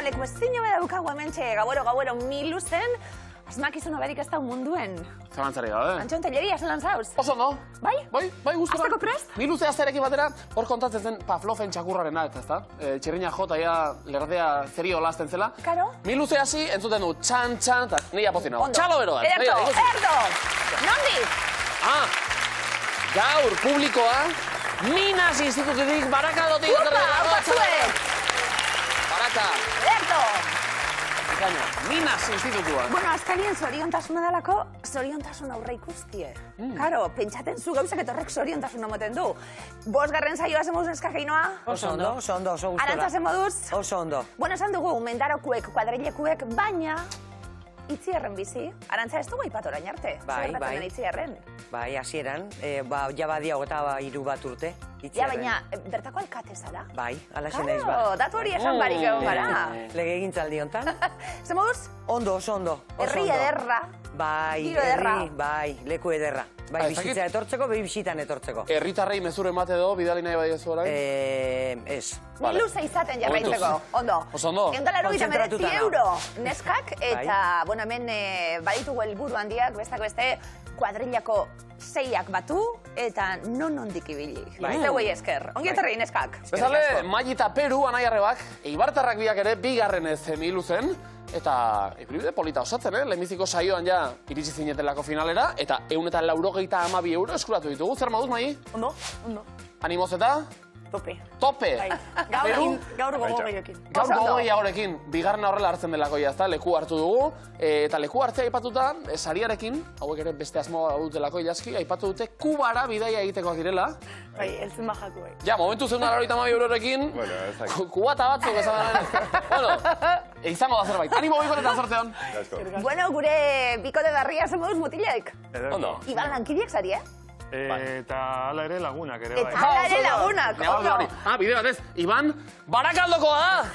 leku ezin hobe daukagu hementxe gauero miluzen, asmakizun hoberik ez da munduen. Zalantzari gabe. Antxon Telleria, zelan zauz? Oso no. Bai? Bai, guztora. Azteko prest? Miluze azterekin batera, hor kontatzen zen Pavloven txakurrarena, ezta? Txirriña jota, ja, lerdea zerio lasten zela. Karo? Miluze hasi, entzuten du, txan, eta nila pozina. Ondo. Txalo beroan. Erdo! Nondik? Gaur, publikoa, Minas Institututik, Barakaldotik. Upa, batzuek! Baraka. Erdo! Minas Institutua. Bueno, azkalien zoriontasuna dalako, zoriontasun aurre ikustie. Karo, pentsaten zu gauzak etorrek zoriontasuna moten du. 5. saioa zemoduz neskakeinoa? Oso ondo, oso gustora. Arantza zemoduz? Oso ondo. Bueno, esan dugu, mendarokuek, kuadrilekuek, baina Itziarren bizi. Arantza ez dugu aipatu orain arte. Bai. Itziarren. Bai, hasieran, ja badia 23 bat urte. Ja, baina, bertako alkate zara? Bai, alaxe naiz ba. Claro, datu hori esan barik egon gara. Legegintzaldi hontan. Zemoduz? Ondo, oso ondo. Herri ederra. Bai, Giro ederra. bai, leku ederra. Bai, bizitza etortzeko, bai, bizitan etortzeko. Herritarrei mezure emate edo, bidali nahi bai ez orain? Ez. Miluze izaten jarraitzeko, ondo. Oso ondo. €189 neskak, eta, bueno, hemen baditugu helburu handiak, bestak beste, kuadrillako 6ak batu, eta nondik ibili. Zeuei esker. Ongi etorri neskak. Bezale, Mai eta Peru, anai arrebak, eibartarrak biak ere, bigarrenez Miluzen, eta eprimide polita osatzen, lehenbiziko saioan ja iritsi zinetelako finalera, eta €182 eskuratu ditugu. Zer moduz, Mai? Ondo. Animoz eta? Tope! Gaur gogo gehiokin. Gaur gogo gehiagorekin, bigarrena horrela hartzen delako jazta, leku hartu dugu, eta leku hartzea aipatuta, sariarekin, hauek ere beste asmoa dutelako ilaski, aipatu dute Kubara bidaia egitekoak direla. Bai, eltzun bajatu bai. Ja, momentu €192 kubata batzuk esan bueno, izango da zerbait. Animo bikotetan sortean. Bueno, gure bikote darria zemoduz mutilek. Ondo. Iban lankideak zari, Eta ala ere lagunak ere bai. Eta hala ere lagunak, ondo. Bide bat ez, Iban, Barakaldokoa da!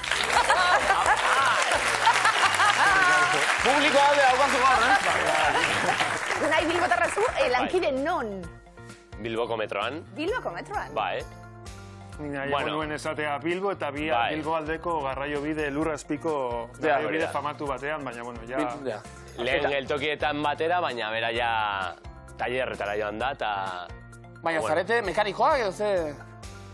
Publikoa alde haukazu gaur, Nahi bilbotarrazu, lankide non? Bilboko metroan. Bilboko metroan? Bai. Nahiago nuen esatea Bilbo eta Bilbo aldeko garraio bide lurrazpiko garraio bide famatu batean, baina bueno, ja... Lehen geltokietan batera, baina bera ja tailerretara joan da, eta... Baina zarete mekanikoak edo ze...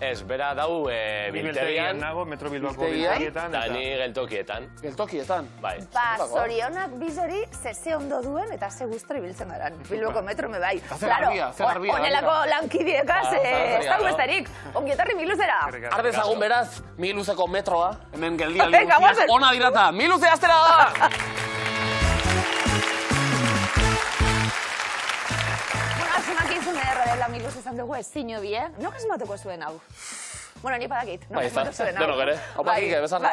Ez, bera dau biltegian... nago, Metro Bilbako biltegietan, eta ni geltokietan. Geltokietan? Bai. Zorionak bizori, ze ondo duen eta ze guztori biltzen garan. Bilboko metro me bai. Zer garbia. Honelako lankidiekaz, ez dago bestarik. Ongietarri Miluzera. Ardezagun beraz, Miluzeko metroa, hemen geldialdi guztiak, ona dirata, Miluze astera da! Asmakizun ederra dela Miluz esan dugu ezin hobi, Nok asmatuko zuen hau? Bueno, ni padakit. Nok asmatuko zuen hau. Denok ere. Hau pakik, bezala.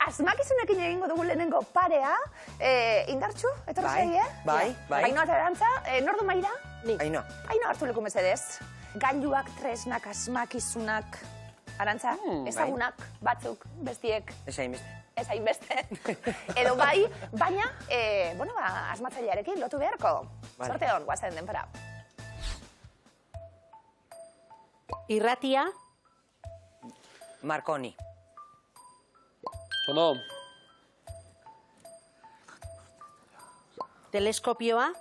Asmakizunekin egingo dugu lehenengo parea. Indartxu, etorri zaie? Bai. Ainoa eta Arantza, nordu maira? Ainoa. Ainoa hartu leku mesedez. Gailuak, tresnak, asmakizunak. Arantza, ezagunak, batzuk, bestiek. Ez hainbeste. Edo bai, baina, bueno, asmatzailearekin lotu beharko. Sorte hon, guazen denpara. Irratia. Marconi. Ondo. Teleskopioa.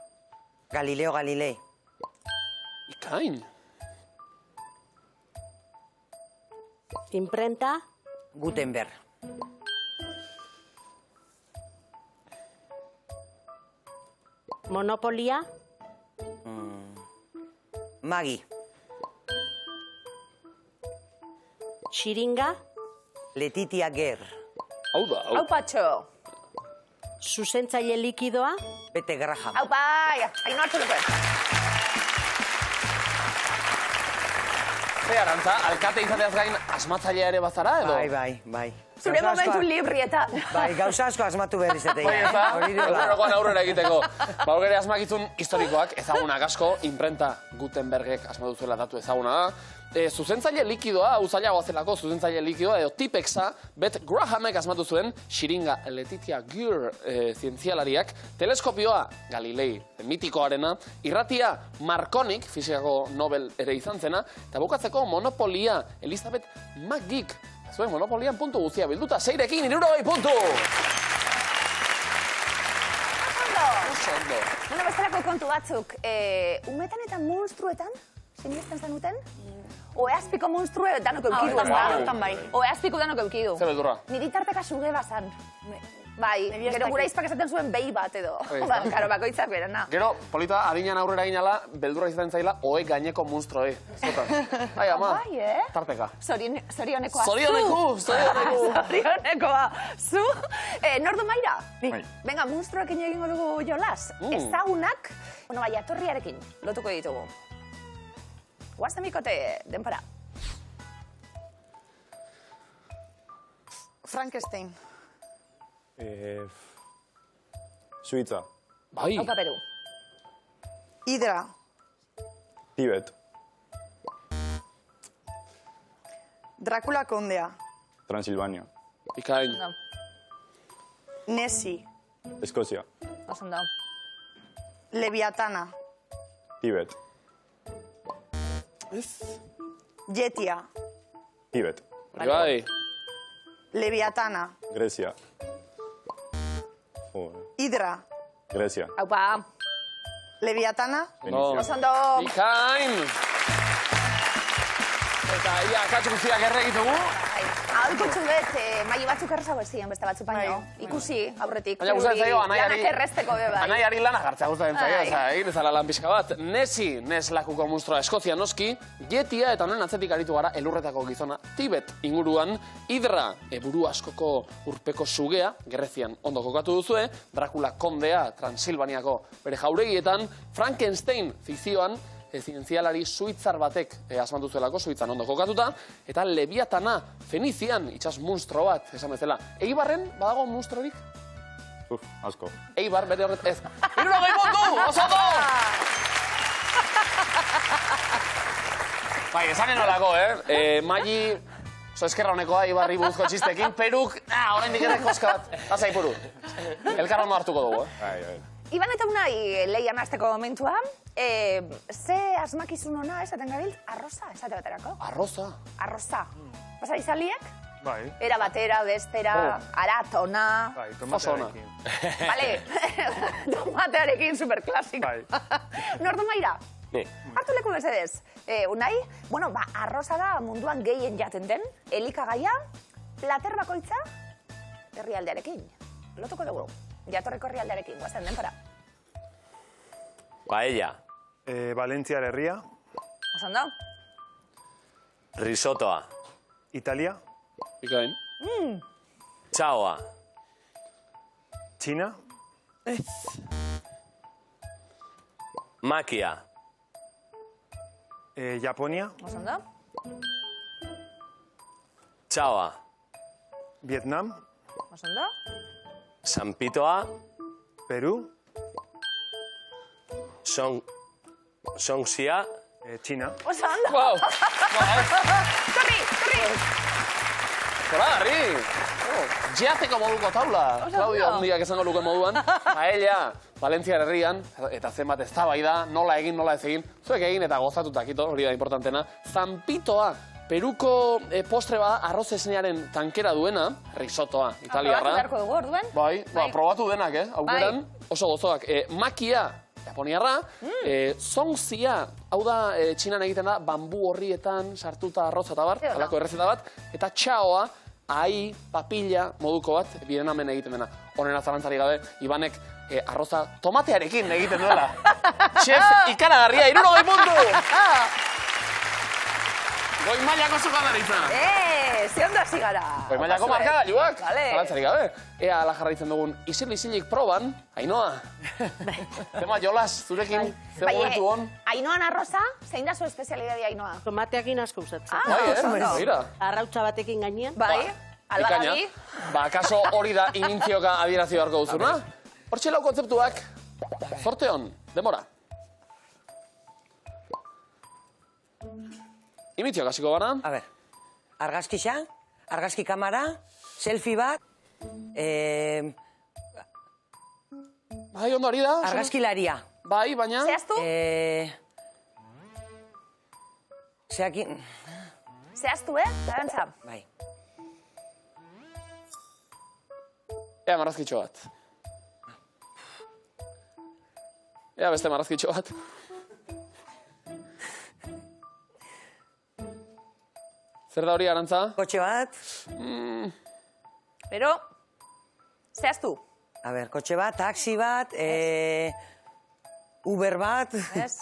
Galileo Galilei. Ikain. Imprenta. Gutenberg. Monopolia. Magi. Xiringa. Letitia Ger. Hau da, Hau patxo. Zuzentzaile likidoa. Bete Graham. Hau bai, Ainoa hartu leku. Ze, Arantza, alkate izateaz gain asmatzailea ere bazara, edo? Bai. Zure momentu librieta. Bai, gauza asko asmatu behar izatea. Bai, ez da? Aurrera egiteko. Baur ere asmakizun historikoak, ezagunak asko, imprenta Gutenbergek asmatu zuela datu ezaguna da. Zuzentzaile likidoa, hau zailagoa zelako, zuzentzaile likidoa, edo Tipexa, Bet Grahamek asmatu zuen, Xiringa Letitia Ger zientzialariak, teleskopioa Galilei mitikoarena, irratia Marconik, fizikako Nobel ere izan zena, eta bukatzeko Monopolia Elizabeth Magik Zuen monopolian puntu guztia bilduta, 6rekin 60 puntu! Oso ondo. Bueno, bestelako kontu batzuk. Umetan eta monstruetan, sinisten zenuten? Oeazpiko monstrue danok eukidu, ez da? Oeazpiko danok eukidu. Zer beldurra? Niri tarteka suge bazan. Bai, gero gura izpak esaten zuen behi bat edo. Karo, bakoitzak berena. Gero, polita, adinean aurrera ginala, beldurra izaten zaila, oe gaineko monstruoi. Zotan. Ai, ama, tarteka. Zorionekoa. Zorionekoa. Zu, nordu maira? Venga, monstruekin egingo dugu jolas. Ezagunak, bueno, bai, atorriarekin lotuko ditugu. Guazten bikote, denpara. Frankenstein. Suiza. Bai. Hauka Peru. Hidra. Tibet. Drácula kondea. Transilvania. Ikain. Nessie. Eskozia. Osondo. Leviatana. Tibet. Yetia. Tibet. Bai. Leviatana. Grecia. Hidra. Grecia. Haupa. Leviatana. Osondo. Ikain. Eta ia, katsu guztiak erregitugu. Hau ikutsu bet, maili batzuk errezago ezien beste batzuk baino. Ikusi, aurretik. Baina gustatzen zaio, Lanak errezteko be bai. Anaiari lana jartzea gustatzen zaio, egin ezala lan pixka bat. Nessie, lakuko monstrua Eskozia noski, Yetia eta honen atzetik aritu gara elurretako gizona Tibet inguruan, Hidra, buru askoko urpeko sugea, Grezian ondo kokatu duzue, Drácula kondea, Transilvaniako bere jauregietan, Frankenstein fikzioan, zientzialari suitzar batek asmatu zuelako, Suitzan ondo kokatuta, eta Leviatana, Fenizian, itxas monstro bat, esan bezala. Eibarren, badago monstrorik? Asko. Eibar, bere horret, ez. 60 puntu, oso ondo! Bai, esanen olako, Maili, oso eskerra honekoa, Eibarri buruzko txistekin, Peruk, orain dikerrek koska bat, azai puru. Elkar ondo hartuko dugu, Iban eta unai lehian azteko momentua, ze asmakizun hona esaten gabilt, arroza, esate baterako. Arroza? Arroza. Pasa izaliek? Bai. Era batera, bestera, aratona. Bai, tomatearekin. Vale, tomatearekin superklasiko. Bai. Nordu maira? Ni. Hartu leku mesedez. Unai, bueno, arroza da munduan gehien jaten den, elikagaia, plater bakoitza, herrialdearekin. Lotuko dugu. Jatorreko herrialdearekin, guazen denpara. Paella. Valentziar herria. Osondo? Risotoa. Italia. Ikain. Txaoa. China. Makia. Japonia. Osondo? Txaoa. Vietnam. Osondo? Sanpitoa. Peru. Songxia. China. Osondo! Wow! Torri! Hola, Garri! Jateko moduko taula, Claudio Ondiak esango luke moduan. Paella, Valentziar herrian, eta zenbat eztabaida, nola egin, nola ez egin. Zuek egin eta gozatutakito, hori da importantena. Zampitoa, Peruko postre bada arroz esnearen tankera duena, risotoa, italiarra. Probatu beharko dugu orduen. Bai, probatu denak, aukeran, oso gozoak. Makia, japoniarra, songxia, hau da, Txinan egiten da, bambu horrietan sartuta arroza eta bar, alako errezeta bat, eta txaoa, ahi, papilla, moduko bat, birenamen egiten dena. Honen azalantzari gabe, Ibanek arroza tomatearekin egiten duela. Chef ikaragarria, 60 puntu! Goi mailako zukadaritza. Ze ondo hasi gara. Goi mailako markagailuak, Vale. zalantzarik gabe. Ea ala jarraitzen dugun isil-isilik proban, Ainhoa. Tema jolas, zurekin, ze momentu hon. Ainhoan arroza, zein da zu espezialidadi Ainhoa? Tomateakin asko usatzen. Mira. Arrautza batekin gainean. Bai, albadagi. Kaso hori da inintzioka adierazi beharko duzuna. Hortxe lau kontzeptuak, zorte hon, demora. Imitziok hasiko gara. A ber, argazki xa, argazki kamara, selfie bat, Bai, ondo hori da. argazkilaria. Bai, baina... Zehaztu? Zeakin... Zehaztu, Zarantza? Bai. Ea marrazkitxo bat. Ea beste marrazkitxo bat. Zer da hori, Arantza? Kotxe bat. Pero, zehaztu. A ber, kotxe bat, taxi bat, Uber bat. Ez?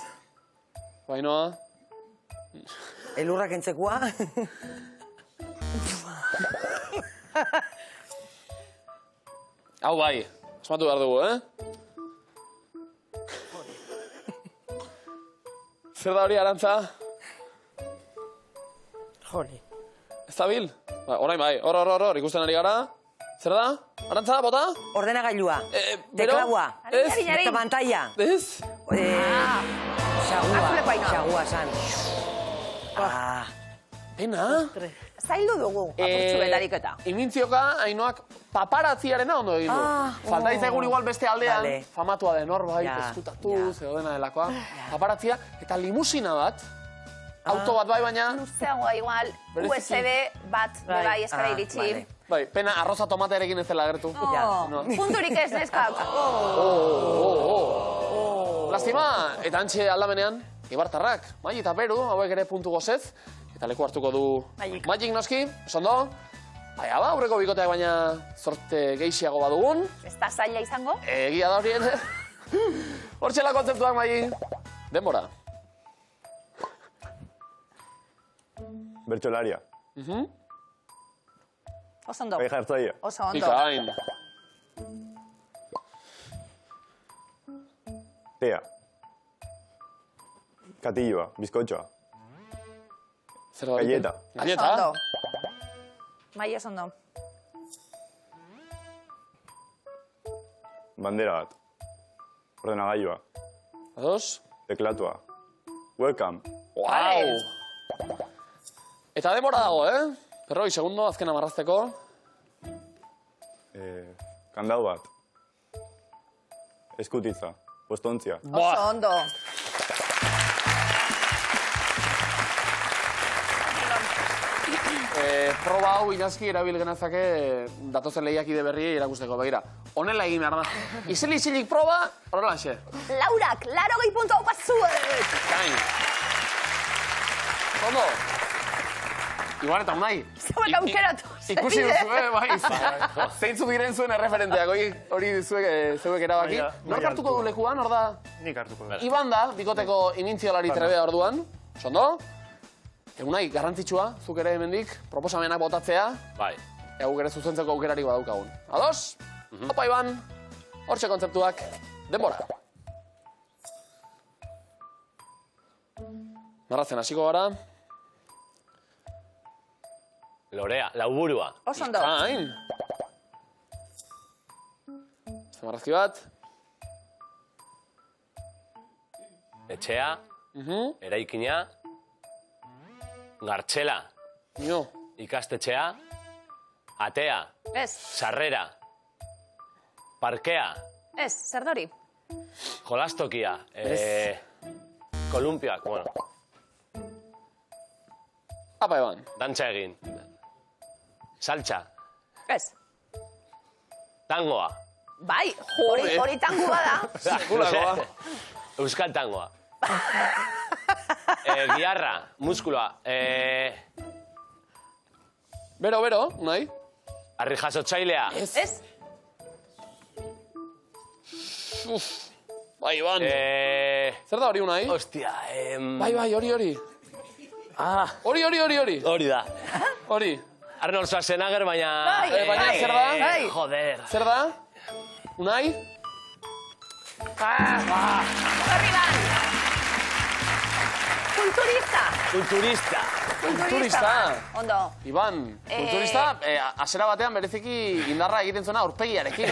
Bainoa. Elurrak entzekua. Hau bai, asmatu behar dugu, Zer da hori, Arantza? Jole. Ez da bil? Orain bai, hor, ikusten ari gara. Zer da? Arantza, bota? Ordenagailua. Bero? Teklaua. Ez? Eta pantalla. Ez? Xagua san. Pena? Zaildu dugu, apurtxu betarik eta. Imintzioka, Ainoak paparazziarena ondo egin du. Falta izagur igual beste aldean, famatua den norbait, eskutatu, zeodena delakoa. Paparazzia, eta limusina bat, auto bat bai baina... Luzeagoa igual, USB bat, bai, eskara iritsi. Bai, pena arroza tomatearekin ez dela gertu. Punturik ez, neskak. Lastima, eta antxe aldamenean, Ibartarrak, Mai eta Peru, hauek ere puntu gozez, eta leku hartuko du Magic noski, esondo? Baina ba, aurreko bikoteak baina zorte geixiago badugun. Ez da zaila izango? Egia da horien. Hortxela kontzeptuak, Mai. Denbora. Bertxolaria. Oso ondo. Bai jartzaia. Oso ondo. Ikain. Tea. Katilloa, bizkotxoa. Zer da hori? Galleta. Galleta? Oso ondo. Mai, oso ondo. Bandera bat. Ordenagailua. Ados? Teklatua. Welcome. Wow! Eta demora dago, Perroi, segundo, azkena marrazteko. Kandau bat. Eskutitza. Postontzia. Oso ondo. Proba hau inazki erabil genezake datozen lehiakide berriei erakusteko. Begira, honela egin behar da. Isil-isilik proba, horrela xe. Laurak, 80 puntu hau pazuek! Kain. Ondo? Igual eta unai. Zeuek aukeratu. Ikusi duzu, bai. Zeintzu diren zuen erreferenteak, hori zeuek erabaki. Nork hartuko du lekuan, hor da? Nik hartuko du. Iban da, bikoteko inintziolari trebea orduan. Sondo? Unai, garrantzitsua, zuk ere hemendik, proposamenak botatzea. Bai. Guk ere zuzentzeko aukerari badaukagun. Ados? Opa, Iban. Hortxe kontzeptuak. Denbora. Narratzen hasiko gara. Lorea, lauburua. Oso ondo. Ikain. Este marrazki bat. Etxea, eraikina, gartxela, ikastetxea, atea, Ez, sarrera, parkea, ez, zer dori? jolastokia, kolumpioak, bueno, Apa, Iban. dantza egin, saltxa, Ez. tangoa, Bai, hori tangua da. Sekulakoa. euskal tangoa, giarra, muskuloa, Bero, Unai. arri jasotzailea, Ez, Bai, Iban. Zer da hori, Unai? hostia, Bai, hori. Hori. hori da. Hori. Arnold Schwarzenegger, baina... Baina, zer da? Joder. Zer da? Unai? horri ban. Kulturista. Kulturista. Ondo. Iban, kulturista, asera batean bereziki indarra egiten zuena aurpegiarekin.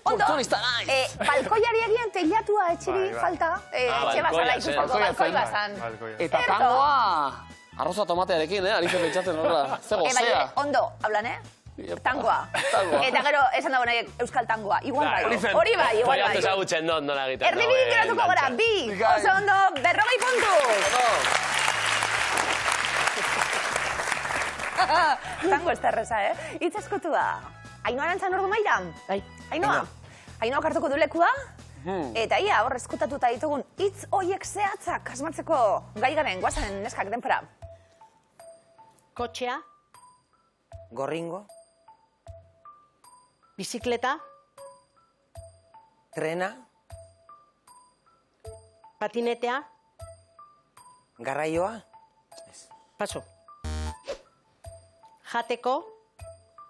Ondo. Kulturista naiz. Balkoiari egien teilatua etxiri falta. Etxe bazala ikusteko, balkoi bazan. Eta tangoa, arroza tomatearekin, aritzen pentsatzen horrela. Ze gozea. Ondo, hablan, Tangoa. Eta gero, esan dago nahi euskal tangoa. Igual bai. Hori bai, igual bai. Baiatu zagutzen dut nola egiten. Erdibidik geratuko gara, 2. Oso ondo, 40 puntu. Tango ez terreza, Itz eskutua. Ainoa Arantzan ordu maira? Bai. Ainoa? Ainoak hartuko du lekua? Eta ia, hor eskutatuta ditugun hitz hoiek zehatzak asmatzeko gai garen, guazen neskak denpora. Kotxea, Gorringo, bizikleta, trena, patinetea, garraioa, paso. Jateko,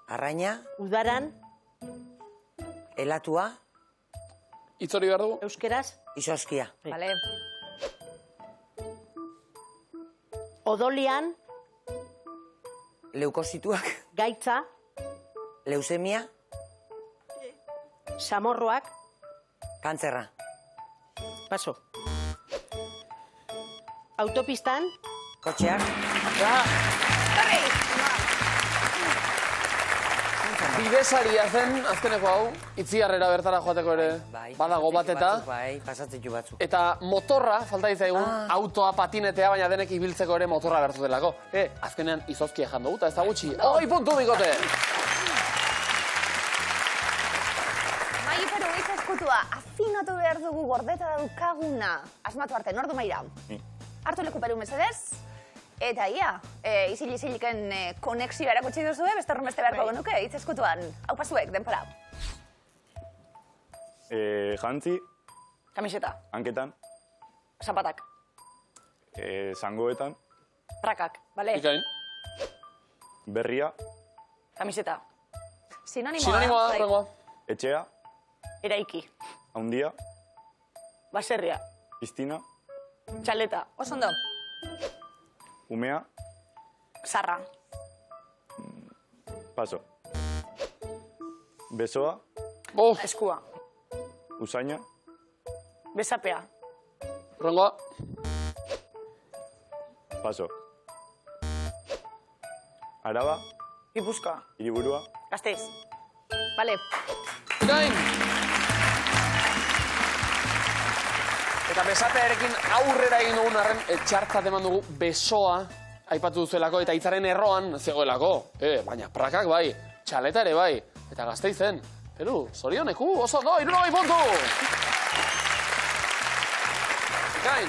arraina, udaran, elatua, Hitz hori behar dugu? euskeraz, izoskia. Vale. odolian, Leukosituak, gaitza, leusemia, samorroak, kantzerra. paso. Autopistan, Kotxeak, Torri! Bidesaria zen, azkeneko hau, Itziarrera bertara joateko ere badago bat eta... Bai, pasatzetxu batzuk. Eta motorra, falta ditzaigun, autoa, patinetea, baina denek ibiltzeko ere motorra bertu delako. Azkenean izozkia jan dugu, eta ez da gutxi. 20 puntu bikote! Mai Peru hitz eskutua, afinatu behar dugu gordeta daukaguna. Asmatu arte, nordu maira. Hartu leku Peru mesedez. Eta ia, isil-isiliken konexioa erakutsi duzu, beste horren beste beharko genuke, hitz eskutuan. Hau pasuek, denpora. Jantzi, Kamiseta. hanketan, Zapatak. zangoetan, Prakak. Bale. Ikain. berria, Kamiseta. Sinonimoa. Sinonimoa, bai. rengoa. etxea, Eraiki. haundia, Baserria. piztina, Txaleta. Oso ondo. umea, Zarra. paso. Besoa, Eskua. usaina, Besapea. Rengoa. paso. Araba, Gipuzkoa. hiriburua, Gasteiz. Bale. Ikain! Eta besatearekin aurrera egin dugun arren, txartzat eman dugu besoa aipatu duzuelako eta hitzaren erroan zegoelako. Baina prakak bai, txaleta ere bai, eta Gasteizen. Peru, zorioneku, oso ondo, 70 puntu! Ikain!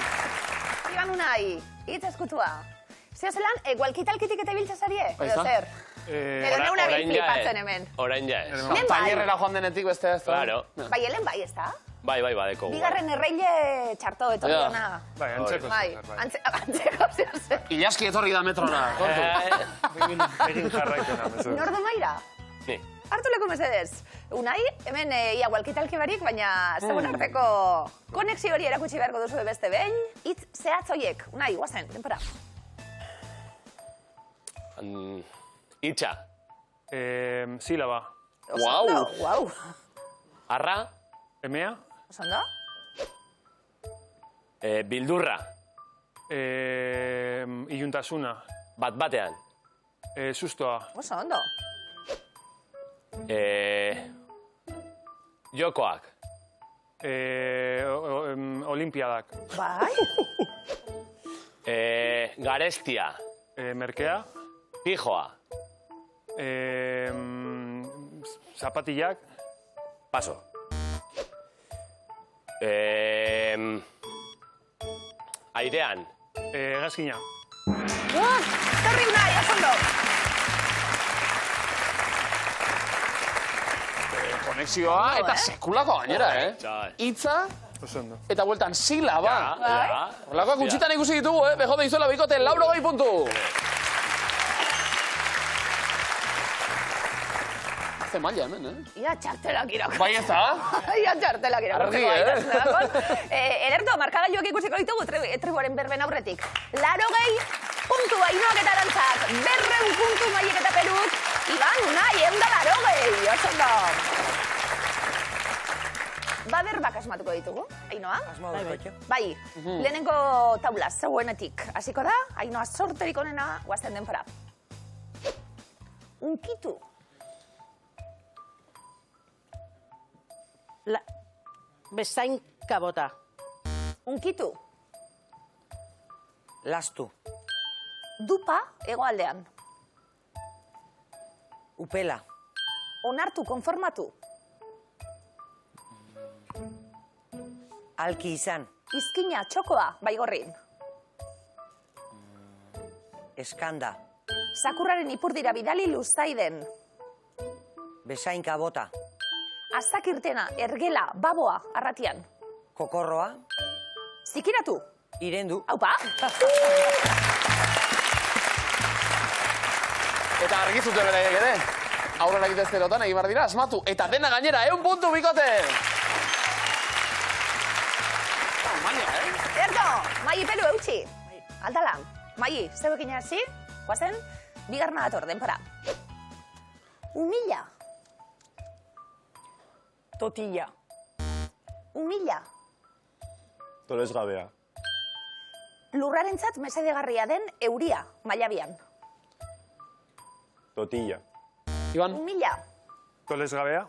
Iban unai, hitz eskutua. Zeo zelan, gualkitalkitik eta ibiltza zarie? Bai, Edo za? zer? Edo neuna bil flipatzen hemen. Orain ja ez. Hemen bai. Tailerrera joan denetik beste ez. Claro. Bai, helen bai, ez da? Bai, badeko. Bigarren erreile txarto etorri Ja. ona. Bai, antzeko Bai, zer, bai. antzeko zeo zer. Ilaski etorri da metrona, kontu. Egin jarraikena, mesedez. Nordo maira? Ni. Hartu leku mesedez. Unai, hemen ia gualkitalki barik, baina zegoen arteko konexio hori erakutsi beharko duzu beste behin. Hitz zehatz hoiek. Unai, guazen, denpora. Itxa. Silaba. Guau! Guau. Arra. Emea. Oso ondo? Bildurra. Iluntasuna. Bat-batean. Sustoa. Oso ondo. Jokoak. Olimpiadak. Bai. Garestia. Merkea. Pijoa. Zapatillak. Paso. Airean. Gazkina. Zerri unai, oso ondo. Konexioa eta sekulako gainera, Hitza Oso ondo. eta bueltan silaba. Ja. Horlakoak gutxitan ikusi ditugu, Bejode izuela bikote, 80 puntu. Hace maila hemen, Ia txartelak irako. Bai ez da? Ia txartelak irako. Argi, Ederto, markagailuak ikusiko ditugu tribuaren berben aurretik. 80 puntu Ainoak eta Arantzak, 200 puntu Maiek eta Peruk, Iban, Unai, 180, oso ondo. Berbak asmatuko ditugu, Ainoa? Bai, lehenengo taula zeuenetik. Hasiko da, Ainoa sorterik onena, guazten denpora. Unkitu. Bezainka bota. Unkitu. Lastu. Dupa hegoaldean. Upela. Onartu, konformatu. Alki izan. Izkina, txokoa, Baigorrin. Eskanda. Sakurraren ipurdira bidali Luzaiden. Besainka bota. Azakirtena, ergela, baboa, Arratian. Kokorroa. Zikiratu. Irendu. Aupa. Eta argizute beraiek ere. Aurrera egitezkerotan egin behar dira, asmatu. Eta dena gainera, 1 puntu bikote! Zerto, Mai pelu eutxi. Aldala, Mai, zeuekin hasi, guazen, bigarna dator, denpora. Humila. Totilla. Humila. Tolesgabea. Lurrarentzat mesedegarria den euria, Mailabian. Totilla. Iban? Humila. Tolesgabea.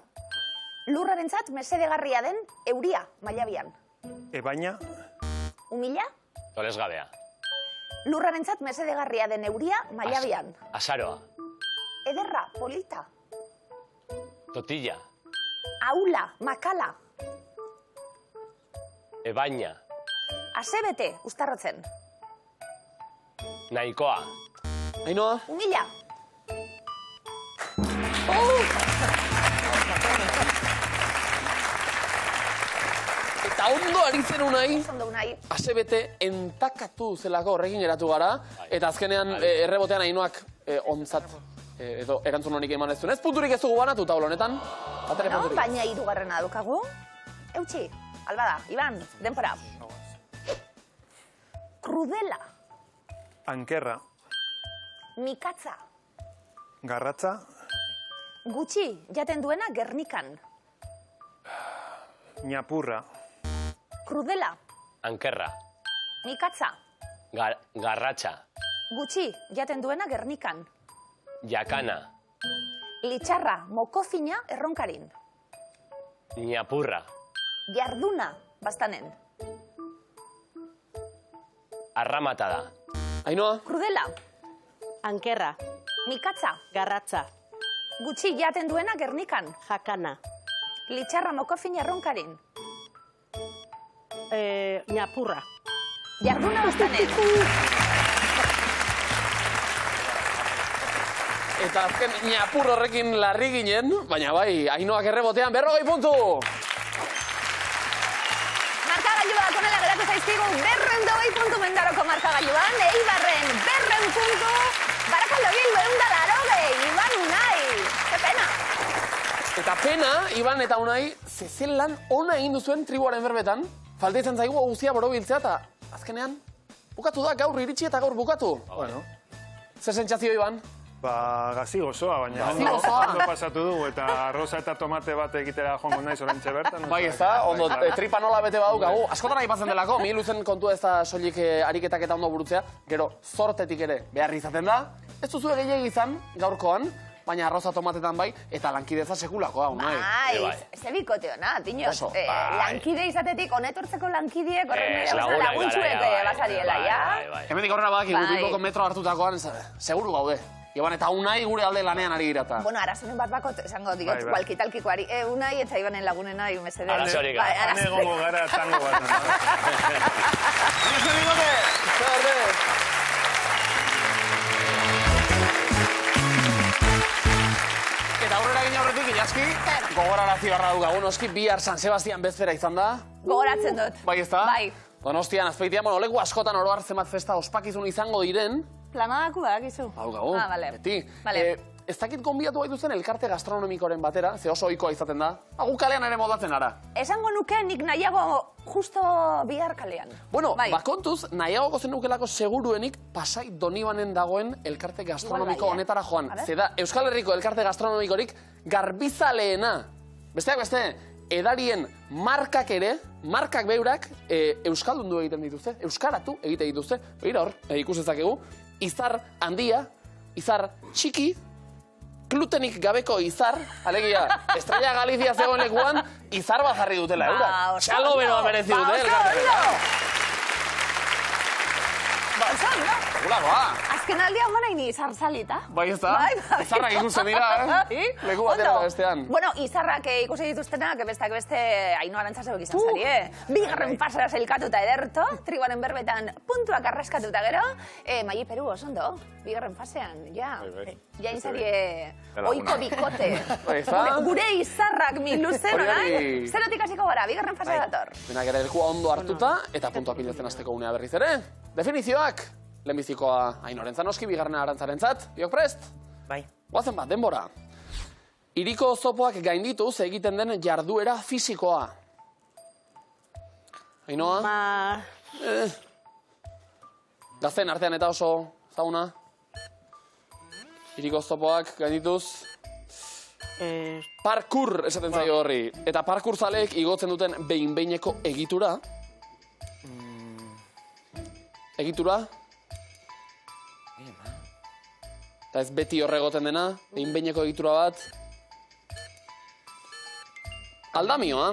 Lurrarentzat mesedegarria den euria, Mailabian. Ebaina. Humila. Tolesgabea. Lurrarentzat mesedegarria den euria, Mailabian. Azaroa. Ederra, polita. Totilla. Aula, makala. Ebaina. Asebete, ustarrotzen. Nahikoa. Ainoa? Humila. Eta ondo ari zen unai, Ondo unai. asebete entakatu zelako horrekin eratu gara, eta azkenean errebotean Ainoak ontzat edo erantzun honik eman ez duen. Ez punturik ez dugu banatu taula honetan. No, baina hirugarrena dukagu. Eutxi, albada, Iban, denpora. Krudela. Ankerra. Mikatza. Garratza. Gutxi, jaten duena Gernikan. Ñapurra. Krudela. Ankerra. Mikatza. Garratxa. Gutxi, jaten duena Gernikan. Jakana. Litxarra, mokofina erronkarin. Ñapurra. Jarduna, bastanen. Arramatada. Ainoa? Krudela. Ankerra. Mikatza. Garratza. Gutxi, jaten duena Gernikan. Jakana. Litxarra, mokofina erronkarin. Ñapurra. Jarduna, bastanen. Eta azken ñapur horrekin larri ginen, baina bai, Ainoak errebotean 40 puntu! Markagailuak onela geratu zaizkigu 220 puntu Mendaroko markagailuan, Eibarren 200 puntu, Barakaldo Bilbo 180, Iban Unai, ze pena! Eta pena, Iban eta Unai, zezen lan ona egin duzuen tribuaren berbetan, falta izan zaigu guztia borobiltzea eta azkenean, bukatu da gaur iritsi eta gaur bukatu. Bueno. Zer sentsazio, Iban? Ba, gazi gozoa, baina ondo pasatu dugu, eta arroza eta tomate bat egitera joango naiz oraintxe bertan. Bai, ez da, ondo, tripa nola bete badukagu. Askotan aipatzen delako, mi luzen kontua ez da soilik ariketak eta ondo burutzea, gero zortetik ere behar izaten da. Ez duzu gehiegi izan, gaurkoan, baina arroza tomatetan bai, eta lankideza sekulakoa, Unai. Bai, ez bikote hona, tiños. Lankide izatetik, honetortzeko lankideek horren laguntxuek basariela, ja? Hemendik horrela badakigu, Bilboko metro hartutakoan, seguru gaude. Iban eta Unai gure alde lanean ari girata. Bueno, arazonen bat bako, esango digot, walkitalkikoari. Unai eta Ibanen lagunena, mesede. Arazorik. Hane gongo gara tango bat. Zer bigote! Zer Eta aurrera gine horretik, Ilaski, gogorarazi barra dugagun, oski bihar San Sebastian bezpera izan da. Gogoratzen dut. Bai, ez da? Bai. Donostian, Azpeitian, bueno, leku askotan oro hartzemat festa ospakizun izango diren. Planadaku da, gizu. Hau gau, vale. beti. Vale. Ez dakit gonbidatu baituzten elkarte gastronomikoren batera, ze oso ohikoa izaten da. Gu kalean ere modatzen ara. Esango nuke nik nahiago justo bihar kalean. Bueno, bakontuz, nahiagoko zenukelako seguruenik Pasai Donibanen dagoen elkarte gastronomiko honetara joan. Zeda, Euskal Herriko elkarte gastronomikorik garbizaleena. Besteak beste, edarien markak ere, markak beurak, euskaldundu egiten dituzte, euskaratu egiten dituzte. Begira hor, ikus ezakegu, izar handia, izar txiki, glutenik gabeko izar, alegia, Estrella Galizia zegoen lekuan, izar bat jarri dutela, eurak. Txalo beroa merezi dute, elkartek. Ba, oso, no? Sekulakoa. Azken aldean nahi ni izar-zalita. Bai, ez da? Izarrak ikusten dira, Leku batera bestean. Bueno, izarrak ikusi dituztenak, besteak beste Ainhoa Arantzazebek izan zari, Bigarren fasera sailkatuta ederto, trigoaren berbetan puntuak arraskatuta gero, Maili Peru osondo, bigarren fasean, ja. Ja inzarie oiko bikote. Gure izarrak miluzena, nahi? Zerotik hasiko gara, bigarren fasea dator. Benak ere lekua ondo hartuta, eta puntua pilatzen azteko unea berriz ere. Definizioak, lehenbizikoa Ainhoarentzat noski, bigarrena Arantzarentzat. Biok prest? Bai. Goazen bat, denbora. Hiriko oztopoak gaindituz egiten den jarduera fisikoa. Ainhoa? Gazten artean eta oso zauna? Hiriko oztopoak gaindituz? Parkour esaten zaio horri. Eta parkour zaleek igotzen duten behin-behineko egitura. Egitura? Eta ez beti horregoten dena, behin-behineko egitura bat. Aldamioa.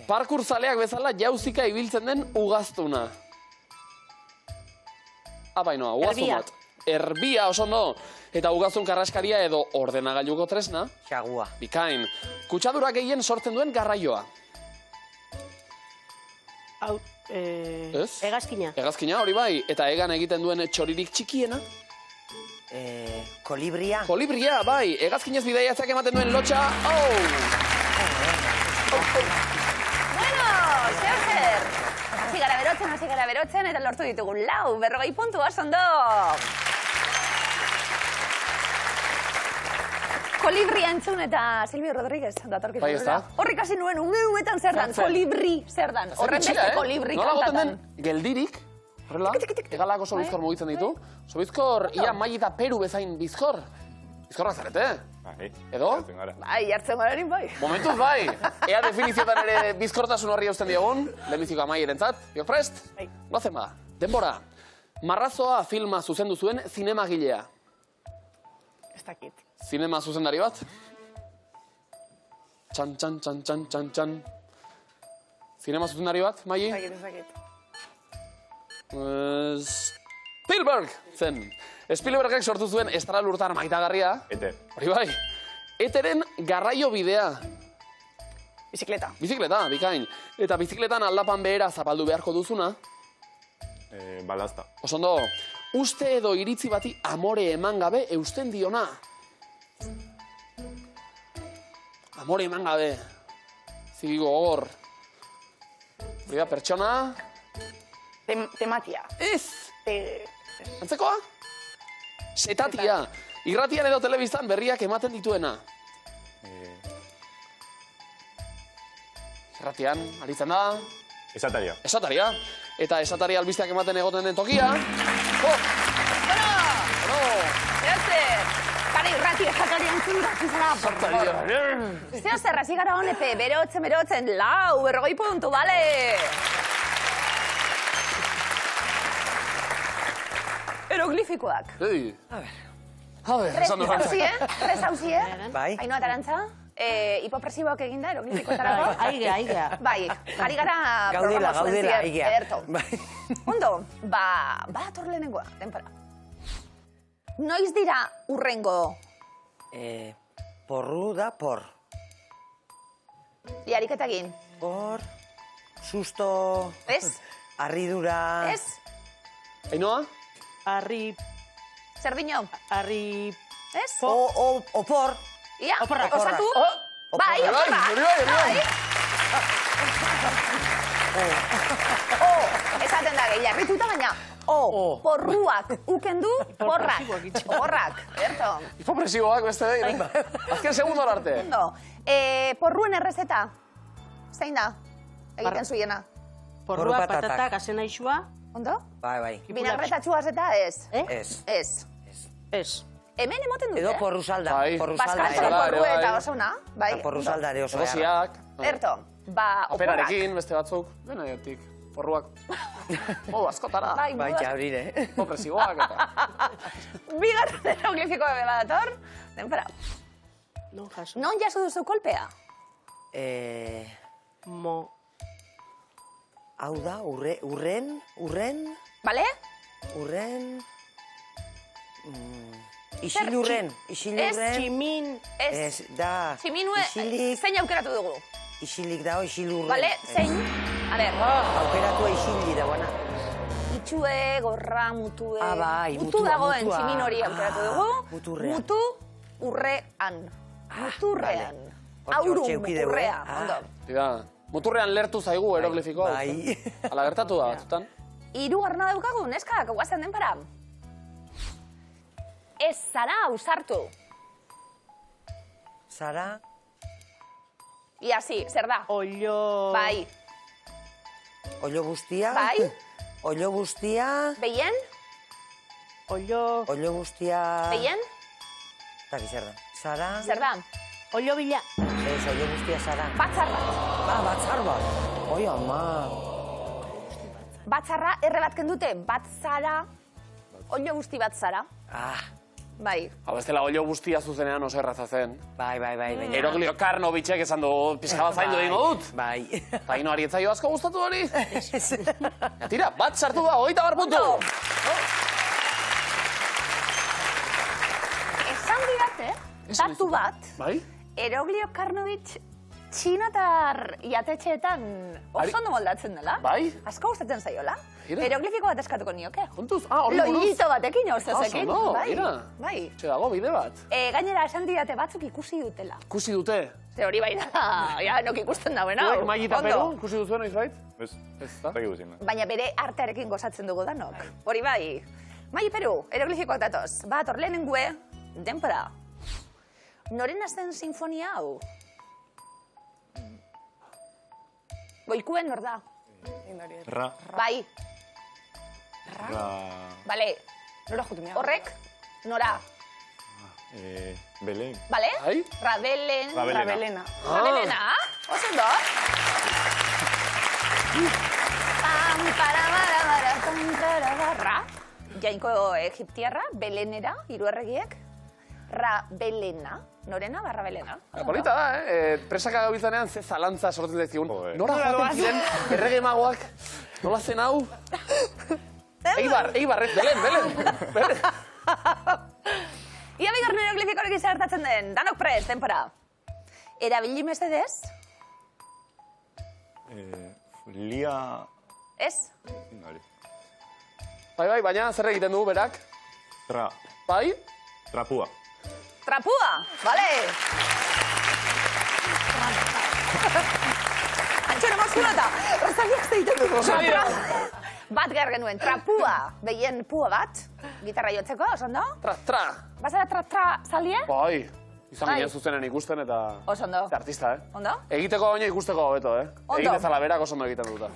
Parkour zaleak bezala jauzika ibiltzen den ugaztuna. Apainoa, ugaztun bat. Erbia, oso ondo. Eta ugaztun karraskaria edo ordenagailuko tresna. Xagua. Bikain. Kutsadura gehien sortzen duen garraioa. Hegazkina. Hegazkina, hori bai. Eta egan egiten duen txoririk txikiena. Kolibria. Kolibria, bai. Hegazkinez bidaiatzak ematen duen lotxa. Bueno, zer. Hasi gara berotzen, eta lortu ditugu 40 puntu, ondo. Kolibria entzun eta Silvio Rodríguez datorkizu. Bai, ez da? Horrik hasi nuen, umetan zer dan, kolibri zer dan. Horren beste kolibri kantatan. Nola goten den, geldirik, horrela, egalak oso bizkor mugitzen ditu. Oso bizkor, ia Maili eta Peru bezain bizkor. Bizkorrak zarete, edo? Bai, jartzen gara bai. Momentuz bai. Ea definiziotan ere bizkortasun horri hausten diogun, lehenbiziko Mailirentzat. Biok prest? Goazen ba, denbora. Marrazoa filma zuzendu zuen zinemagilea. Ez dakit. Zinema zuzendari bat. Txan. Zinema zuzendari bat, Maili? Ez dakit. Spielberg zen. Spielbergek sortu zuen estralurtar maitagarria. Ete. Hori bai. Eteren garraio bidea. Bizikleta. Bizikleta, bikain. Eta bizikletan aldapan behera zapaldu beharko duzuna. Balazta. Osondo, uste edo iritzi bati amore eman gabe eusten diona. Amore eman gabe. Zigo hor. Hori da, pertsona. Tematia. Ez. Antzekoa? Setatia. Irratian edo telebistan berriak ematen dituena. Irratian, aritzen da. Esataria. Esataria. Eta esataria albisteak ematen egoten den tokia. Kare irrati esataria entzun da, Zer, hasi gara honepe, berotzen, 40 puntu, bale! Eroglifikoak. A ver, esan dut. Res hauzie, Bai. Ainhoa Arantza, hipopresiboak eginda eroglifikoetarako. Aigea. Bai, ari gara Gaudela, programa zuen aigea. Ederto. Ondo, badator lehenengoa, denpara. Noiz dira urrengo? Porru da, por. Ariketa egin. Por, susto, Ez? arridura. Ez? Ainhoa? Arri... Zer dino? Arri... Ez? Opor. Ia, Oporrak. osatu? Bai, Hori oporra. bai. Esaten da gehi, arrituta baina. Porruak ukendu, porrak. Porrak, erto. Hipopresiboak beste behin. Azken segundor arte. Ondo, porruen errezeta. Zein da? Egiten zuiena. Porrua, patata, gazena isua. Ondo? Bai. Binagretatxuaz eta ez? Ez. Ez. Hemen emoten dute. Edo porrusalda. Bai. Baskantza porru eta oso na. Bai. Porrusalda ere oso. Egosiak. Erto, oporrak. Aperarekin, beste batzuk. Dena jatik. Porruak. Askotara. Bai, jaurire. Hipopresiboak eta. Bigarren eroglifikoa bela dator. Denpera. Non jaso duzu kolpea? Hau da, urren, Bale? urren, Isilurren. Tximin. Ez, da. Tximinue, zein aukeratu dugu? Isilik dago, isilurren. Bale, zein? A ber. Aukeratua isili dagoena. Itxue, gorra, mutue. Bai, mutu dagoen tximin hori aukeratu dugu. Muturrean. Mutu urrean. Muturrean. Aurun muturrea. Ondo. Muturrean lertu zaigu eroglifikoa. Bai. Ala gertatu da, batzutan. Hirugarrena daukagu, neskak, guazen denpara. Ez zara ausartu. Zara. Ia, zer da? Ollo. Bai. Ollo guztia. Bai. Ollo guztia. Beien? Ollo. Ollo guztia. Beien? Taki, zer da. Zara. Zer da? Ollo bila. Ez, ollo guztia zara. Batzar bat. Batzar bat. Oi, ama. Batzarra erre bat kendute, bat zara, ollo guzti bat zara. Bai. Hau, ez dela ollo guztia zuzenean oso erraza zen. Bai. Eroglio Karnovicek esan du, pixka bat zaindu egingo dut. Bai. Taino arietzaio asko gustatu hori. Ja, tira, bat sartu da, 21 puntu. Esan didate, datu bat, Bai? Eroglio Karnovic txinatar jatetxeetan oso ondo moldatzen dela. Bai? Asko gustatzen zaiola. Eroglifiko bat eskatuko nioke. Juntuz? Hori buruz? Loilito batekin, ostezekin. Oso, Bai. Bai. Txe dago, bide bat. Gainera, esan didate batzuk ikusi dutela. Ikusi dute? Ze hori bai da, ja, nok ikusten dauen hau. Zuek Maili eta Peru, ikusi duzuen noizbait? Ez, da? Baina bere artearekin gozatzen dugu danok. Hori bai. Maili Peru, eroglifikoak datoz. Bat, hor lehenengue, denpora. Norena zen sinfonia hau? Goikuen nor da? Ra. Bai. Ra. Bale. Nora jutumia. Horrek, nora? Belen. Bale? Bai? Rabelen. Rabelena. Rabelena? Oso ondo? Pam, para, pam, ra. Jainko egiptiarra, Belenera, hiru erregiek. Rabelena. Norena barra Belena. Polita da, presaka gabiltzanean ze zalantza sortzen dezkigun. Nora joaten ziren errege magoak, nola zen hau? Eibar, ez, Belen. Ia bigarren eroglifikorik izartatzen den, danok prest, denpora. Erabili mesedez? Lia... Ez? Bai, baina zer egiten du berak? Tra. Bai? Trapua. Trapua, bale. Antxo, emozionata. Rosabiak zeiten du. Bat behar genuen, trapua. Behien pua bat, gitarra jotzeko, oso ondo? Tra. Bazara tra zalie? Bai. Izan ginen zuzenen ikusten eta... Oso ondo. Ze artista, Ondo? Egiteko baino ikusteko hobeto, Ondo. Egin ezala berak oso ondo egiten duta.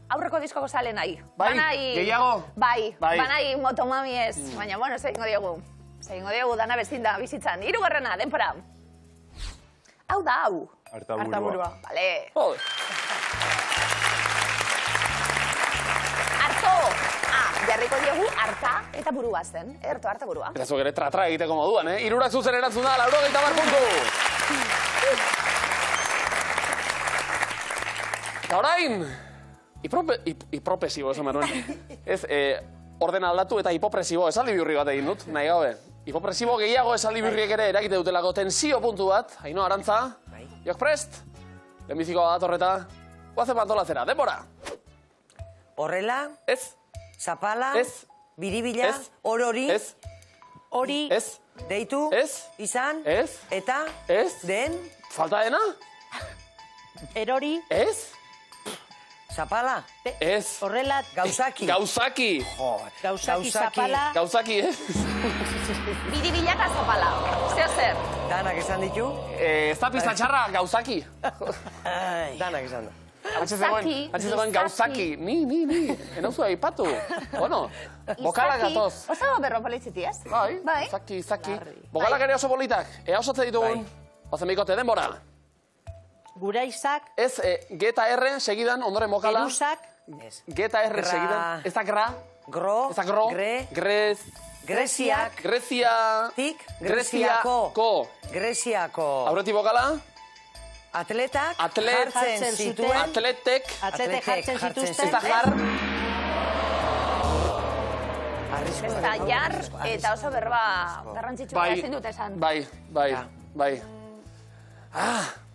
Aurreko diskoko sale nahi. Bai, gehiago? Bai, banai motomami ez. Baina, bueno, zehingo diogu. Zehingo diogu dana bezinda bizitzan. Hirugarrena, denpora. Hau da, hau. Artaburua. Bale. Jarriko diogu, harta eta burua zen. Erto, harta burua. Eta zuek ere tra egiteko moduan, Hirurak zuzen erantzun da, 80 puntu. Eta orain, hipopresibo esan benuen. Ez, ordena aldatu eta hipopresibo esaldi bihurri bat egin dut, nahi gabe. Hipopresibo gehiago esaldi bihurriek ere eragite dutelako tensio puntu bat. Aino, Arantza, jok prest? Lehenbiziko bat horreta, guazen pantolatzera, denbora. Horrela? Ez. Zapala? Ez. Biribila? Orori? Ez. Hori? Ez. Deitu? Ez. Izan? Ez. Eta? Ez. Den? Falta dena? Erori? Ez. Zapala? Ez. Horrela? Gauzaki? Gauzaki, zapala? Gauzaki, ez? Biribila eta zapala. Zer. Danak esan ditu? Ez da pizta txarra, gauzaki. Danak esan da. Atxezegoen gauzaki. Ni. Enauzu aipatu. Bueno, bokalak gatoz. Oso berro politziti, ez? Bai, zaki. Bokalak ere oso politak. Ea osatze ditugun. Ozen bikote, denbora. Gura izak. Ez, G eta R segidan, ondoren bokala. Geruzak. G eta R segidan. Ez da gra. Gro. Ez da gro. Grez. Greziak. Grezia. Tik. Greziako. Ko. Greziako. Aurreti bokala. Atletak jartzen zituen. Atletek jartzen zituzten. Ez da jar. Besta jar eta oso berba garrantzitsua ezin dut esan. Bai.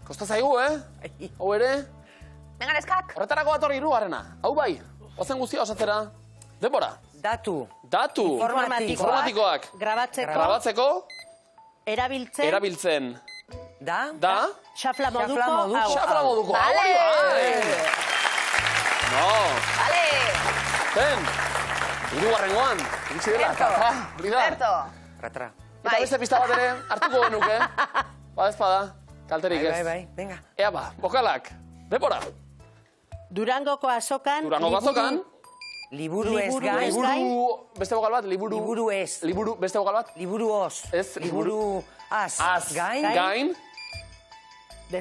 Kosta zaigu, Hau ere? Venga, neskak. Horretarako atorri hirugarrena. Hau bai, ozen guztia osatzera. Denbora. Datu. Informatikoak. Grabatzeko. Erabiltzen. Da. Xafla moduko. Xafla moduko. Vale. No. Vale. Zen. Hirugarrengoan. Iritsi dela. Berto. Ratra. Eta beste pista bat ere hartuko genuke. Ba, ezpada. Kalterik ez. Bai, venga. Ea ba, bokalak. Denbora. Durangoko azokan. Liburu ez gain. Beste bokal bat, Liburu ez. Beste bokal bat? Liburu os. Ez, liburu az. Gain.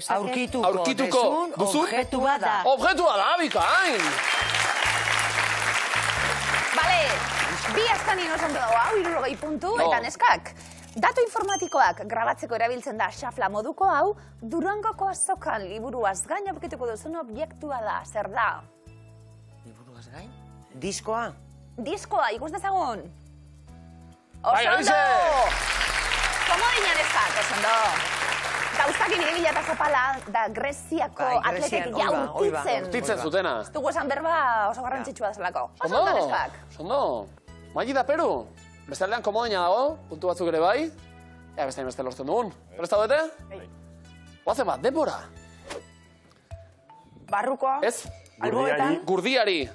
Aurkituko. Duzu? Objetua da. Objetua da, bikain. Vale, bi azkanin oso ondo dago, hau 60 puntu, eta neskak. Datu informatikoak grabatzeko erabiltzen da xafla moduko hau, Durangoko azokan liburuaz gain aurkituko duzun objektua da, zer da? Liburuaz gain? Diskoa. Diskoa, ikus dezagun. Bai, Osondo! Komodina neskak, osondo. Gauztakin ibila eta zapala da Greziako atletek jaurtitzen. Jaurtitzen zutena. Ez dugu esan berba oso garrantzitsua zelako. Osondo neskak. Osondo. Magi da Peru. Beste aldean komodina dago, puntu batzuk ere bai. Ea beste beste lortzen dugun. Presta bete? Oazen bat, denbora. Barrukoa. Ez. Alboetan. Gurdiari.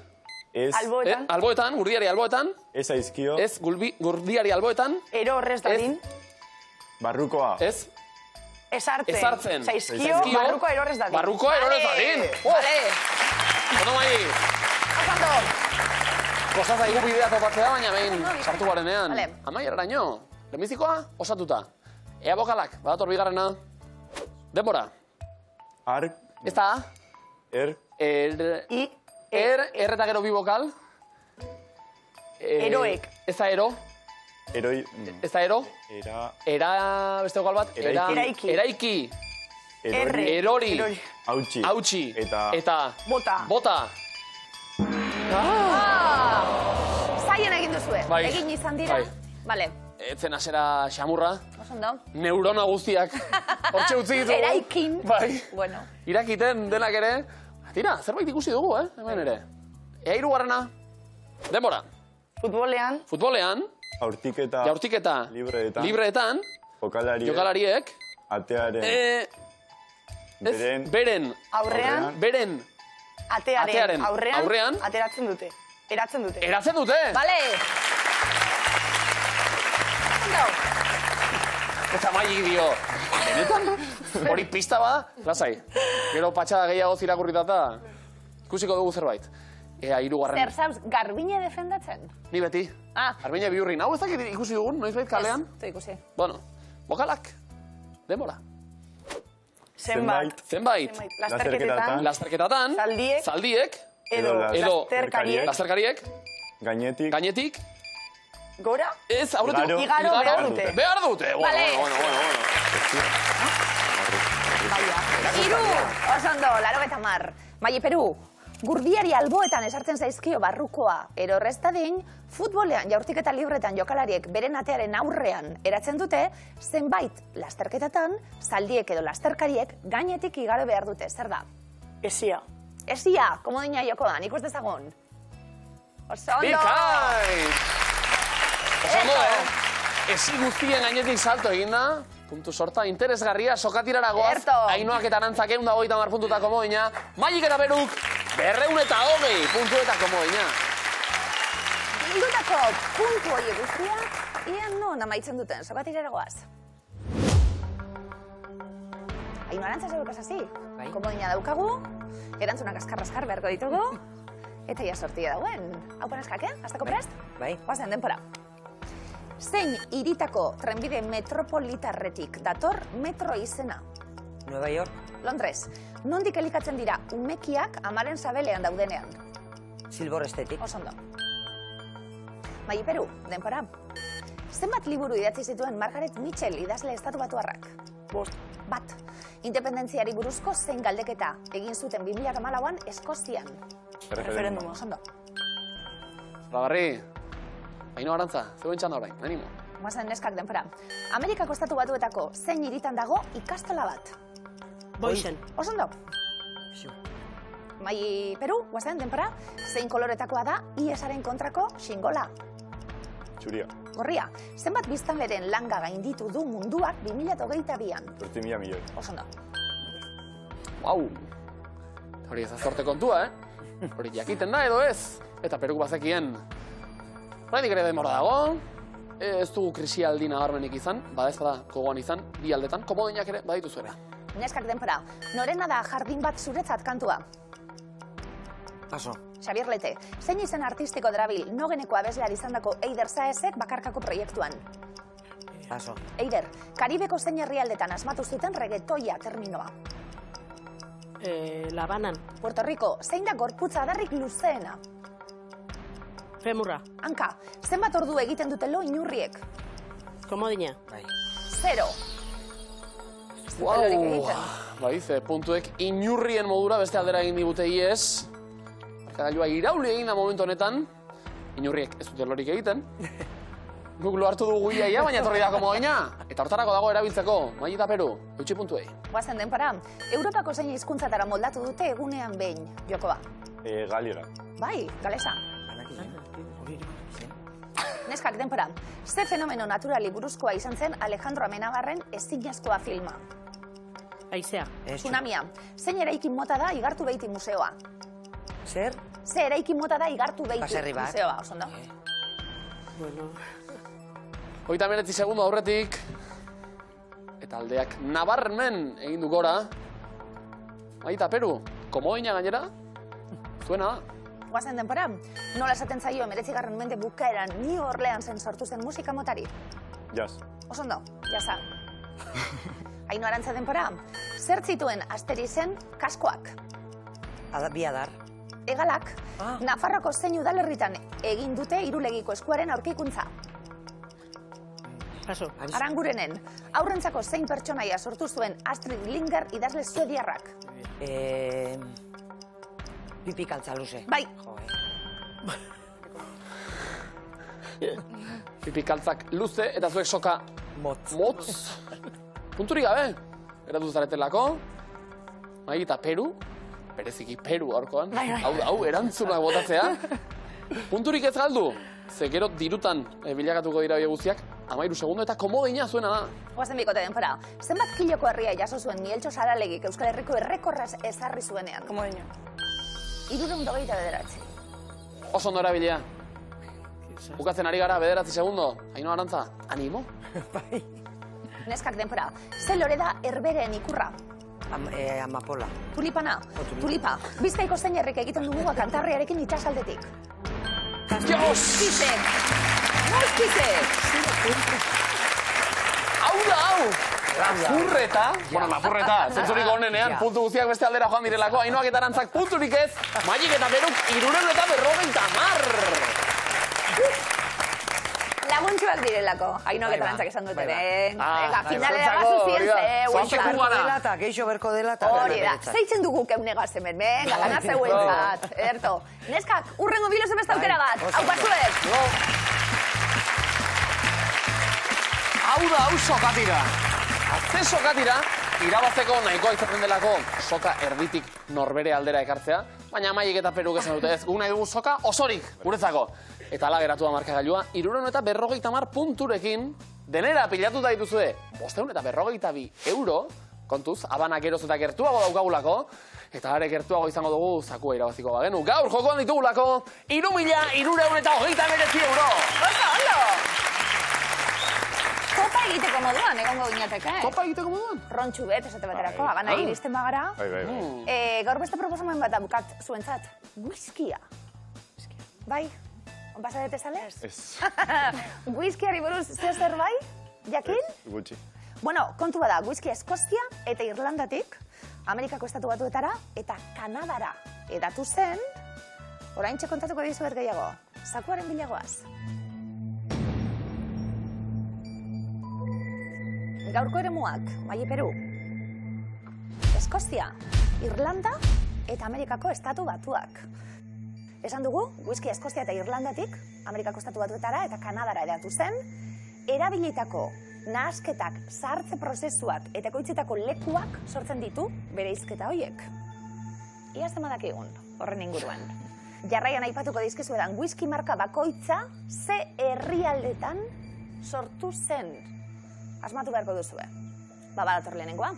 Ez. Alboetan. Alboetan, gurdiari alboetan. Ez aizkio. Ez, gurdiari alboetan. Ero horrez dadin. Barrukoa. Ez. Ezartzen. Zaizkio, barrukoa ero horrez dadin. Barrukoa ero horrez dadin. Vale. Ondo mai. Osondo. Kosta zaigu bidea topatzea, baina behin sartu garenean. Vale. Amaieraraino. Lehenbizikoa, osatuta. Ea bokalak, badator bigarrena. Denbora. Ark. Ez da. I. Eta gero bi bokal. Eroek. Ez da ero. Eroi. Ez da ero. Era beste bokal bat. Eraiki. Eraiki. Erori. Erori. Hautsi. Eta. Bota. Zaien egin duzue. Egin izan dira. Vale. Etzen asera xamurra. Osondo. Neurona guztiak. Hortxe utzi ditugu. Eraikin. Bai. Bueno. Irakiten denak ere. Tira, zerbait ikusi dugu, hemen ere. Ea hirugarrena. Denbora. Futbolean. Jaurtiketa. Libreetan. Jokalariek. Beren. Aurrean. Atearen. Aurrean. Ateratzen dute. Eratzen dute. Vale. Eta maik dio. Benetan? Hori pista bada? Lasai. Gero patxada gehiago zirakurritata. Ikusiko dugu zerbait. Ea, hirugarren. Zer zauz, Garbine defendatzen? Ni beti. Garbine bihurrin. Hau ez dakit ikusi dugun, noizbait kalean? Ez, ikusi. Bueno, bokalak. Denbora. Zenbait. Lasterketatan. Zaldiek. Edo. Lasterkariek. Gainetik. Gora? Ez, aurretik. Igaro behar dute. Vale. Iru, osondo, 80. Mai Peru, gurdiari alboetan esartzen zaizkio barrukoa ero horrez dadin, futbolean, jaurtiketa libretan jokalariek beren atearen aurrean eratzen dute, zenbait lasterketatan, zaldiek edo lasterkariek gainetik igaro behar dute. Zer da? Esia. Esia, komodina jokoan, ikus dezagun. Osondo! Bikain! Osondo, esi guztien gainetik salto eginda, puntu sorta, interesgarria, sokatirara goaz, Ainoak eta Arantzak 130 puntutako moina, Maik eta Peruk, 220 puntuetako moina. Bildutako puntu hori guztiak, ia non amaitzen duten, sokatirara goaz. Aino Arantza zegoek asasi, komodina daukagu, erantzunak askar beharko ditugu, eta ia sortia dauen. Hau paneskak, Azteko prest? Bai. Guazen, denpora. Zein iritako trenbide metropolitarretik dator metro izena? Nueva York. Londres. Nondik elikatzen dira umekiak amaren sabelean daudenean? Silbor estetik. Osondo. Mai Peru, denpora. Zenbat liburu idatzi zituen Margaret Mitchell idazle estatubatuarrak? 5. Bat. Independentziari buruzko zein galdeketa egin zuten 2014an Eskozian? Referenduma. Osondo. Lagarri, Aino Arantza, zeuen txanda orain, animo. Guazen neskak denpora. Amerikako estatu batuetako zein hiritan dago ikastola bat? Boisen. Osondo. Mai Peru, guazen denpora, zein koloretakoa da IESaren kontrako xingola? Txuria. Gorria, zenbat biztanleren langa gainditu du munduak 2022an? 8.000 milioi. Osondo. Wow. Hori ez azorte kontua, Hori jakiten da edo ez? Eta Peruk bazekien. Horretik ere denbora dago. Ez dugu krisialdi nabarmenik izan, badezpada gogoan izan, bi aldetan, komodinak ere badituzuela. Neskak denpora, norena da jardin bat zuretzat kantua? Paso. Xabier Lete, zein izen artistiko darabil nogeneko abeslari izandako Eider Saezek bakarkako proiektuan? Paso. Eider, Karibeko zein herrialdetan asmatu zuten reggaetoia terminoa? La Habanan. Puerto Rico, zein da gorputza adarrik luzeena? Femurra. Hanka, zenbat ordu egiten dutelo inurriek? Komodina. 0. Wow. Baize, puntuek inurrien modura beste aldera egin digute IES. Markagailua irauli egin da momentu honetan. Inurriek ez dute lorik egiten. Guk lo hartu dugu iaia, baina etorri da komodina. Eta hortarako dago erabiltzeko, Mai eta Peru, eutxi puntuei. Guazen denpora, Europako zein hizkuntzatara moldatu dute egunean behin, Jokoba? Galiera. Bai, galesa. Neskak denpora, ze fenomeno naturali buruzkoa izan zen Alejandro Amenabarren ezinezkoa filma? Aizea. Tsunamia, zein eraikin mota da Igartu Beiti museoa? Zer? Ze eraikin mota da Igartu Beiti Baserri bat. museoa, osondo? Bueno. 39 segundo aurretik. Eta aldeak nabarmen egin du gora. Mai eta Peru, komodina gainera, zuena da. Guazen denpora, nola esaten zaio 19. mende bukaeran New Orleansen sortu zen musika motari? Jazz. Osondo, jasa. Aino Arantza denpora, zer zituen Asterizen kaskoak? Bi adar. Egalak, Nafarroko zein udalerritan egin dute Irulegiko eskuaren aurkikuntza? Paso. Arangurenen, aurrentzako zein pertsonaia sortu zuen Astrid Lindgren idazle suediarrak? Pipi kaltza luze. Bai. Pipi kaltzak luze eta zuek soka motz. Punturik gabe, eratu zaretelako. Mai eta Peru, bereziki Peru aurkoan. Hau, erantzunak botatzea. Punturik ez galdu, ze gero dirutan bilakatuko dira guztiak, 13 segundo eta komodina zuena da. Guazen bikote denpora, zenbat kiloko herria jaso zuen Nieltxo Saralegik Euskal Herriko errekorraz ezarri zuenean? Komodina. 329. Oso ondo erabilia. Bukatzen ari gara, 9 segundo. Aino Arantza, animo? Bai. Neskak denpora, ze lore da Herbereen ikurra? Amapola. Tulipana, tulipa. Bizkaiko zein herrik egiten dugu Kantabriarekin itxasaldetik? Moskizek! Hau da, hau! Lapurreta, lapurreta, zentzurik onenean, puntu guztiak beste aldera joan direlako, Ainoak eta Arantzak punturik ez, Maiek eta Peruk 350. Laguntxuak direlako, Ainoak eta Arantzak esan duten, finalera Zontxako, bazuzien zontxeko gara. Geixo berko dela eta... Hori da, zeitzen dugu keunegaz hemen, venga, gana zeuentzat, erto. Neskak, urrengo bilozen beste aukera bat, hau batzuek! Hau da, hau sokatira. Azte sokatira, irabazteko nahikoa izaten delako soka erditik norbere aldera ekartzea, baina Maiek eta Peruk esan dute ez, guk nahi dugu soka osorik, guretzako. Eta ala geratu da markagailua, 350 punturekin, denera pilatuta dituzue, 552 euro, kontuz, Habana geroz eta gertuago daukagulako, eta are gertuago izango dugu zakua irabaziko bagenu. Gaur jokoan ditugulako, 3.329 euro! Ondo! Topa egiteko moduan, egongo ginateke. Topa egiteko moduan? Rontxu bet, esate baterako, Habana iristen bagara. Gaur beste proposamen bat abukat zuentzat, whiskia. Bai? Basadete zale? Ez. Whiskiari buruz zer bai? Jakin? Gutxi. Bueno, kontu bada, whiskia Eskozia eta Irlandatik, Amerikako estatu batuetara eta Kanadara edatu zen, oraintxe kontatuko dizuet gehiago, zakuaren bilagoaz. Gaurko eremuak, Mai Peru, Eskozia, Irlanda eta Amerikako estatu batuak. Esan dugu, whisky Eskozia eta Irlandatik, Amerikako Estatu Batuetara eta Kanadara hedatu zen, erabilitako nahasketak, sartze prozesuak eta ekoitzitako lekuak sortzen ditu bere hizketa horiek. Ia zemadak egun, horren inguruan. Jarraian aipatuko dizkizuetan whisky marka bakoitza ze herrialdetan sortu zen. Asmatu beharko duzue. Badator lehenengoa.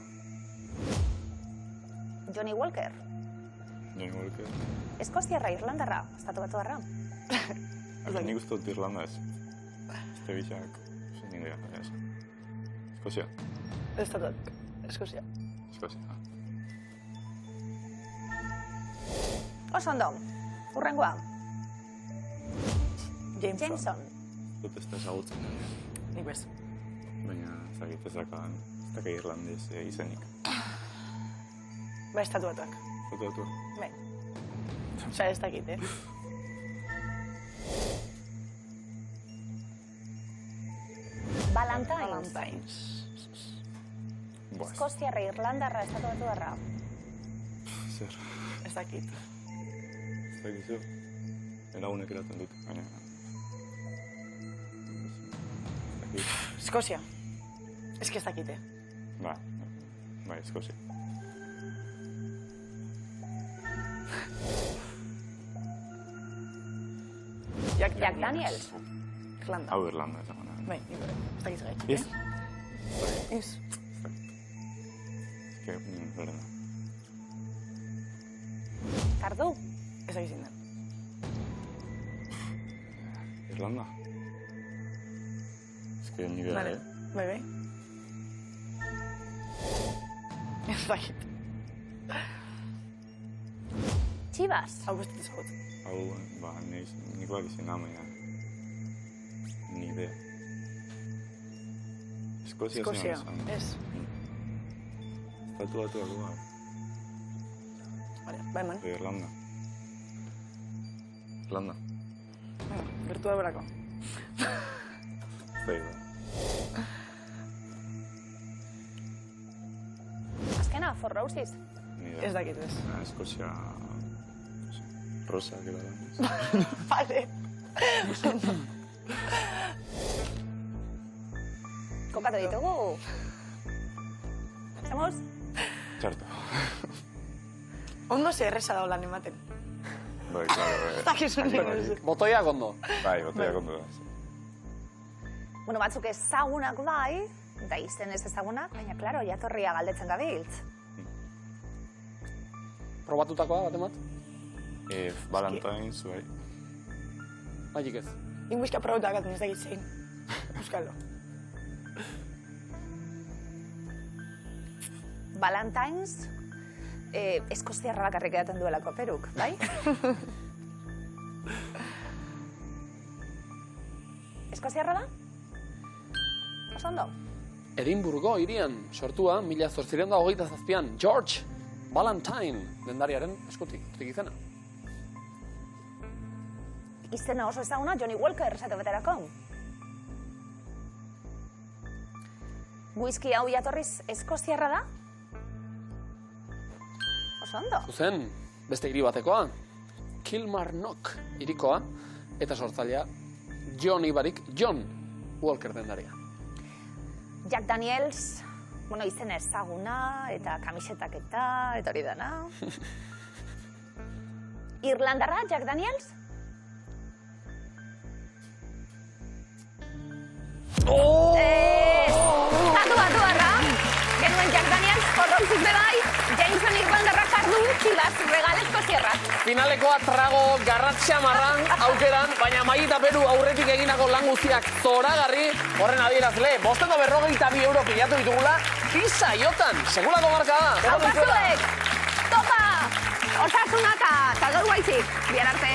Johnny Walker. Johnny Walker. Eskoziarra, Irlandarra, Estatu Batuarra. Nik uste dut Irlanda ez. Este bitxak, zen idea. Eskozia. Estatuak, Eskozia. Eskozia. Oso ondo, urrengoa. Jameson. Dut ez da ezagutzen. Nik bez. Baina, ezagit ez daka irlandez izenik. Estatu Batuak. Estatu Batuak. Bai. Osa, ez dakit, Valentines. Eskoziarra, Irlandarra, Estatu Batuarra. Zer. Ez dakit. Ez dakit zu. Lagunek eraten dut, baina... Eskozia. Ez que ez dakit, Bai, Eskozia. Jack Daniels. Irlanda. Hau Irlanda, ez dagoena. Bai, ez dakit zagait. Ez? Ez. Ez que, berda. Kardu. Ez dakit zindan. Irlanda? Ez que nire... Vale, bai. Ez dakit. Chivas. Hau bestet ezagut. Hau, nikoak izan baina... Ni idea. Eskozia zen. Ez. Estatu Batuak dugu. Bai, man. Irlanda. Irlanda. Gertu da berako. Bai. Azkena, Four Roses. Ez dakit ez. Eskozia... Rosa, que la Vale. Kokatu ditugu. Hacemos? Txarto. Ondo ze erresa da lan ematen. Bai, claro. Ez dakizun nik. Botoiak ondo. Bai, botoiak ondo da. Bueno, batzuk ezagunak bai, eta izen ez ezagunak, baina, klaro, jatorria galdetzen gabiltz. Probatutakoa, bat emat? Valentines, bai. Magik ez. Inguizka probutakat, ez dakit zein. Euskalo. Valentines, eskoziarra bakarrik edaten duelako peruk, bai? Eskoziarra da? Oso ondo? Edimburgo irian sortua, 1827an, George Valentine dendariaren eskutik, hortik izena. Izena oso ezaguna, Johnny Walker esate baterako. Whisky hau jatorriz eskoziarra da? Oso ondo. Zuzen, beste hiri batekoa, Kilmarnock hirikoa, eta sortzailea John Ibarik, John Walker dendaria. Jack Daniels, bueno, izena ezaguna, eta kamisetak eta hori dana. Irlandarra, Jack Daniels? Batu-batuarra, genuen Jack Daniels, Horrauzik bebai, Jameson Irlandarra Kardu, Chivas, Regal Eskoziarra. Finalekoa trago garratxamarran aukeran, baina Mai eta Peru aurretik eginako lan guztiak zoragarri, horren adierazle, 552 euro pilatu ditugula, pisa iotan, segulako marka da. Aupazuek, topa, osasunaka, eta gaur guaizik, bihar arte.